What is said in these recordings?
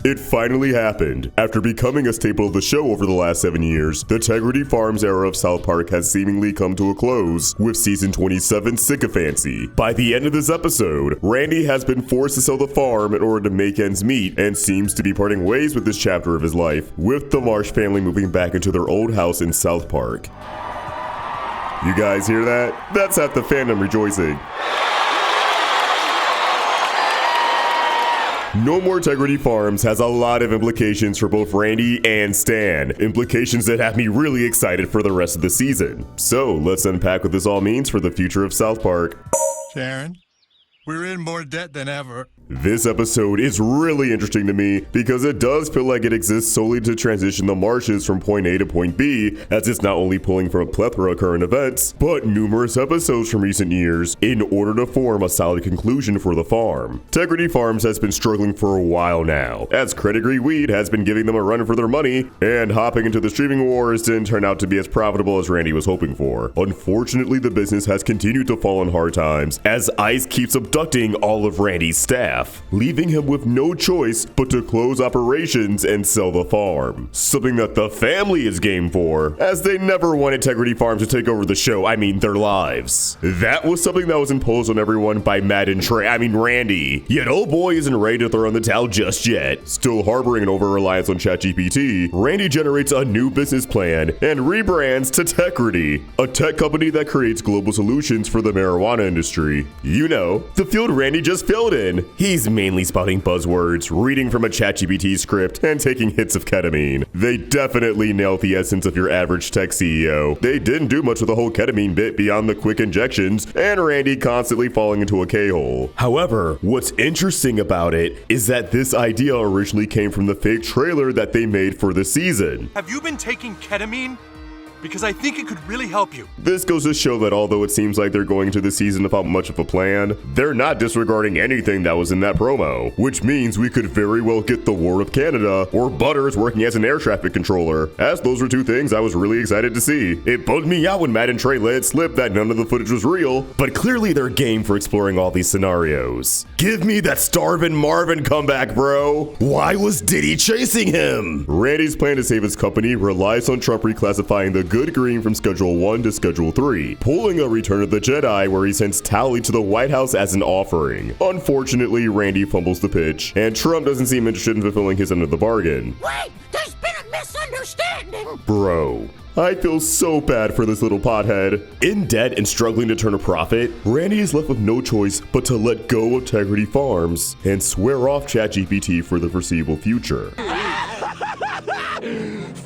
It finally happened. After becoming a staple of the show over the last 7 years, the Tegridy Farms era of South Park has seemingly come to a close with season 27 Sickofancy. By the end of this episode, Randy has been forced to sell the farm in order to make ends meet and seems to be parting ways with this chapter of his life, with the Marsh family moving back into their old house in South Park. You guys hear that? That's half the fandom rejoicing. No More Tegridy Farms has a lot of implications for both Randy and Stan, implications that have me really excited for the rest of the season. So let's unpack what this all means for the future of South Park. Sharon, we're in more debt than ever. This episode is really interesting to me because it does feel like it exists solely to transition the Marshes from point A to point B, as it's not only pulling from a plethora of current events, but numerous episodes from recent years in order to form a solid conclusion for the farm. Tegridy Farms has been struggling for a while now, as Credigree Weed has been giving them a run for their money, and hopping into the streaming wars didn't turn out to be as profitable as Randy was hoping for. Unfortunately, the business has continued to fall in hard times, as ICE keeps abducting all of Randy's staff, leaving him with no choice but to close operations and sell the farm. Something that the family is game for, as they never wanted Tegridy Farms to take over the show, their lives. That was something that was imposed on everyone by Randy. Yet old boy isn't ready to throw in the towel just yet. Still harboring an over-reliance on ChatGPT, Randy generates a new business plan and rebrands to Techrity, a tech company that creates global solutions for the marijuana industry. You know, the field Randy just filled in. He's mainly spouting buzzwords, reading from a ChatGPT script, and taking hits of ketamine. They definitely nailed the essence of your average tech CEO. They didn't do much with the whole ketamine bit beyond the quick injections, and Randy constantly falling into a K-hole. However, what's interesting about it is that this idea originally came from the fake trailer that they made for the season. Have you been taking ketamine? Because I think it could really help you. This goes to show that although it seems like they're going into the season without much of a plan, they're not disregarding anything that was in that promo, which means we could very well get the War of Canada or Butters working as an air traffic controller, as those were two things I was really excited to see. It bugged me out when Matt and Trey let it slip that none of the footage was real, but clearly they're game for exploring all these scenarios. Give me that Starvin' Marvin comeback, bro! Why was Diddy chasing him? Randy's plan to save his company relies on Trump reclassifying the Good Green from Schedule 1 to Schedule 3, pulling a Return of the Jedi where he sends Tally to the White House as an offering. Unfortunately, Randy fumbles the pitch, and Trump doesn't seem interested in fulfilling his end of the bargain. Wait, there's been a misunderstanding! Bro, I feel so bad for this little pothead. In debt and struggling to turn a profit, Randy is left with no choice but to let go of Tegridy Farms and swear off ChatGPT for the foreseeable future.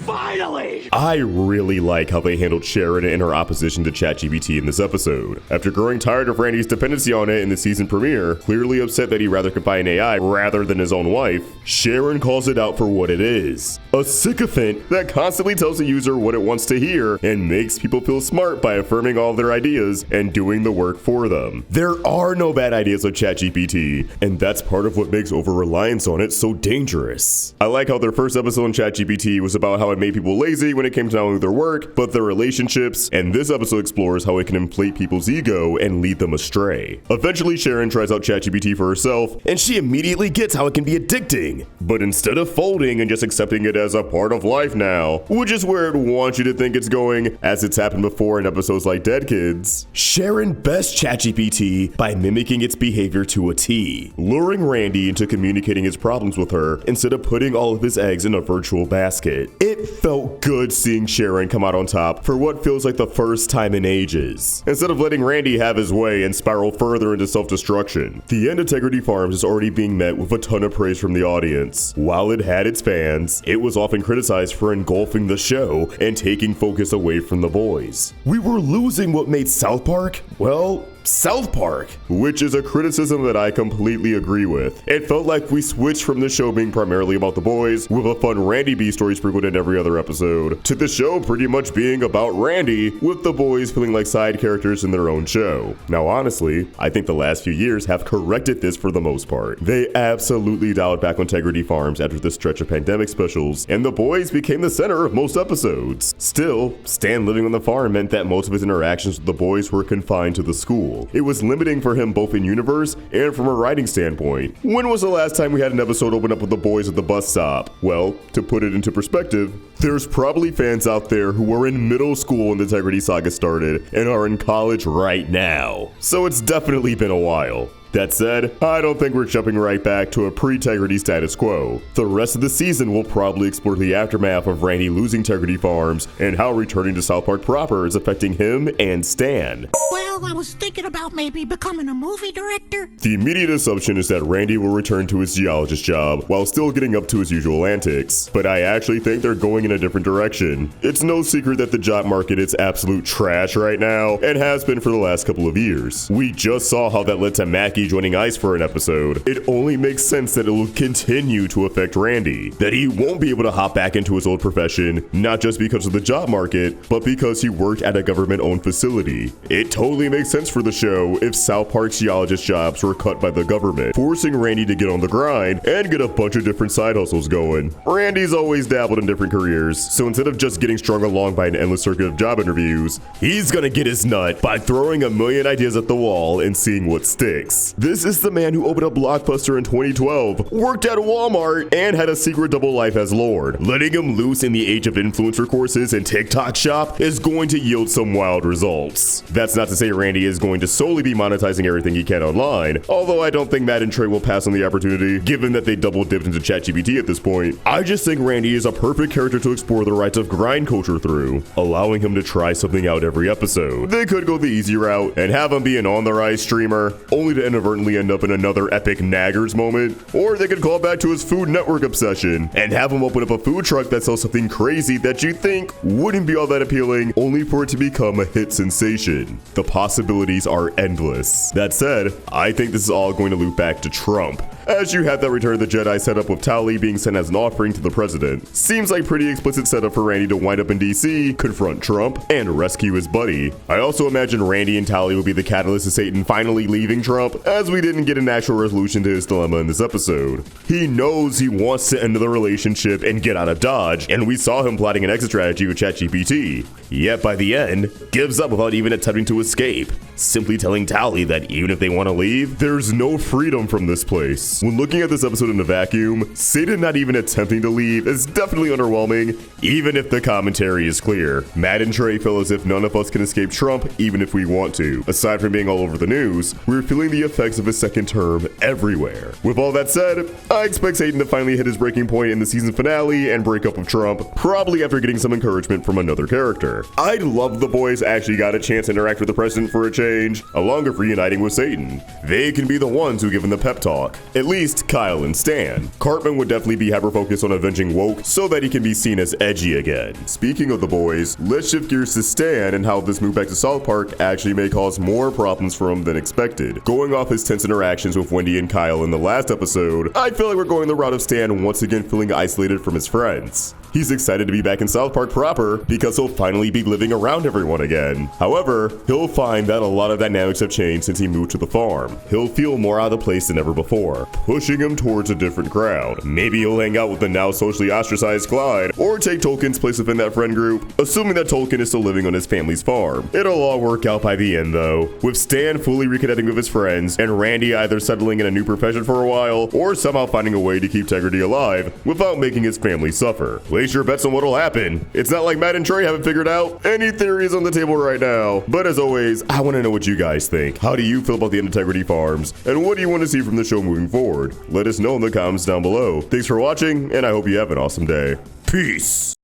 Finally! I really like how they handled Sharon and her opposition to ChatGPT in this episode. After growing tired of Randy's dependency on it in the season premiere, clearly upset that he'd rather confide in AI rather than his own wife, Sharon calls it out for what it is. A sycophant that constantly tells the user what it wants to hear and makes people feel smart by affirming all their ideas and doing the work for them. There are no bad ideas with ChatGPT, and that's part of what makes over-reliance on it so dangerous. I like how their first episode on ChatGPT was about how it made people lazy when it came to not only their work, but their relationships, and this episode explores how it can inflate people's ego and lead them astray. Eventually, Sharon tries out ChatGPT for herself, and she immediately gets how it can be addicting. But instead of folding and just accepting it as a part of life now, which is where it wants you to think it's going, as it's happened before in episodes like Dead Kids, Sharon bests ChatGPT by mimicking its behavior to a T, luring Randy into communicating his problems with her instead of putting all of his eggs in a virtual basket. It felt good seeing Sharon come out on top for what feels like the first time in ages, instead of letting Randy have his way and spiral further into self-destruction. The end of Tegridy Farms is already being met with a ton of praise from the audience. While it had its fans, it was often criticized for engulfing the show and taking focus away from the boys. We were losing what made South Park, well, South Park, which is a criticism that I completely agree with. It felt like we switched from the show being primarily about the boys, with a fun Randy B story sprinkled in every other episode, to the show pretty much being about Randy, with the boys feeling like side characters in their own show. Now honestly, I think the last few years have corrected this for the most part. They absolutely dialed back on Tegridy Farms after the stretch of pandemic specials, and the boys became the center of most episodes. Still, Stan living on the farm meant that most of his interactions with the boys were confined confined to the school. It was limiting for him both in universe and from a writing standpoint. When was the last time we had an episode open up with the boys at the bus stop? Well, to put it into perspective, there's probably fans out there who were in middle school when the Tegridy saga started and are in college right now. So it's definitely been a while. That said, I don't think we're jumping right back to a pre-Tegridy status quo. The rest of the season will probably explore the aftermath of Randy losing Tegridy Farms and how returning to South Park proper is affecting him and Stan. Well, I was thinking about maybe becoming a movie director. The immediate assumption is that Randy will return to his geologist job while still getting up to his usual antics, but I actually think they're going in a different direction. It's no secret that the job market is absolute trash right now and has been for the last couple of years. We just saw how that led to Mackie joining ICE for an episode. It only makes sense that it will continue to affect Randy, that he won't be able to hop back into his old profession, not just because of the job market, but because he worked at a government-owned facility. It totally makes sense for the show if South Park's geologist jobs were cut by the government, forcing Randy to get on the grind and get a bunch of different side hustles going. Randy's always dabbled in different careers, so instead of just getting strung along by an endless circuit of job interviews, he's gonna get his nut by throwing a million ideas at the wall and seeing what sticks. This is the man who opened up Blockbuster in 2012, worked at Walmart, and had a secret double life as Lord. Letting him loose in the age of influencer courses and TikTok shop is going to yield some wild results. That's not to say Randy is going to solely be monetizing everything he can online, although I don't think Matt and Trey will pass on the opportunity, given that they double dipped into ChatGPT at this point. I just think Randy is a perfect character to explore the rights of grind culture through, allowing him to try something out every episode. They could go the easy route and have him be an on-the-rise streamer, only to inadvertently end up in another epic naggers moment, or they could call back to his Food Network obsession and have him open up a food truck that sells something crazy that you think wouldn't be all that appealing, only for it to become a hit sensation. The possibilities are endless. That said, I think this is all going to loop back to Trump, as you have that Return of the Jedi setup with Tali being sent as an offering to the president. Seems like pretty explicit setup for Randy to wind up in DC, confront Trump, and rescue his buddy. I also imagine Randy and Tali will be the catalyst to Satan finally leaving Trump, as we didn't get an actual resolution to his dilemma in this episode. He knows he wants to end the relationship and get out of Dodge, and we saw him plotting an exit strategy with ChatGPT. Yet by the end, gives up without even attempting to escape, simply telling Tali that even if they want to leave, there's no freedom from this place. When looking at this episode in a vacuum, Satan not even attempting to leave is definitely underwhelming, even if the commentary is clear. Matt and Trey feel as if none of us can escape Trump even if we want to. Aside from being all over the news, we're feeling the effects of his second term everywhere. With all that said, I expect Satan to finally hit his breaking point in the season finale and break up with Trump, probably after getting some encouragement from another character. I'd love the boys actually got a chance to interact with the president for a change, along with reuniting with Satan. They can be the ones who give him the pep talk. At least Kyle and Stan. Cartman would definitely be hyper-focused on avenging Woke so that he can be seen as edgy again. Speaking of the boys, let's shift gears to Stan and how this move back to South Park actually may cause more problems for him than expected. Going off his tense interactions with Wendy and Kyle in the last episode, I feel like we're going the route of Stan once again feeling isolated from his friends. He's excited to be back in South Park proper because he'll finally be living around everyone again. However, he'll find that a lot of dynamics have changed since he moved to the farm. He'll feel more out of place than ever before, pushing him towards a different crowd. Maybe he'll hang out with the now socially ostracized Clyde, or take Tolkien's place within that friend group, assuming that Tolkien is still living on his family's farm. It'll all work out by the end though, with Stan fully reconnecting with his friends, and Randy either settling in a new profession for a while, or somehow finding a way to keep Techrity alive without making his family suffer. Place your bets on what'll happen. It's not like Matt and Trey haven't figured out any theories on the table right now. But as always, I want to know what you guys think. How do you feel about the end of Tegridy Farms? And what do you want to see from the show moving forward? Let us know in the comments down below. Thanks for watching, and I hope you have an awesome day. Peace!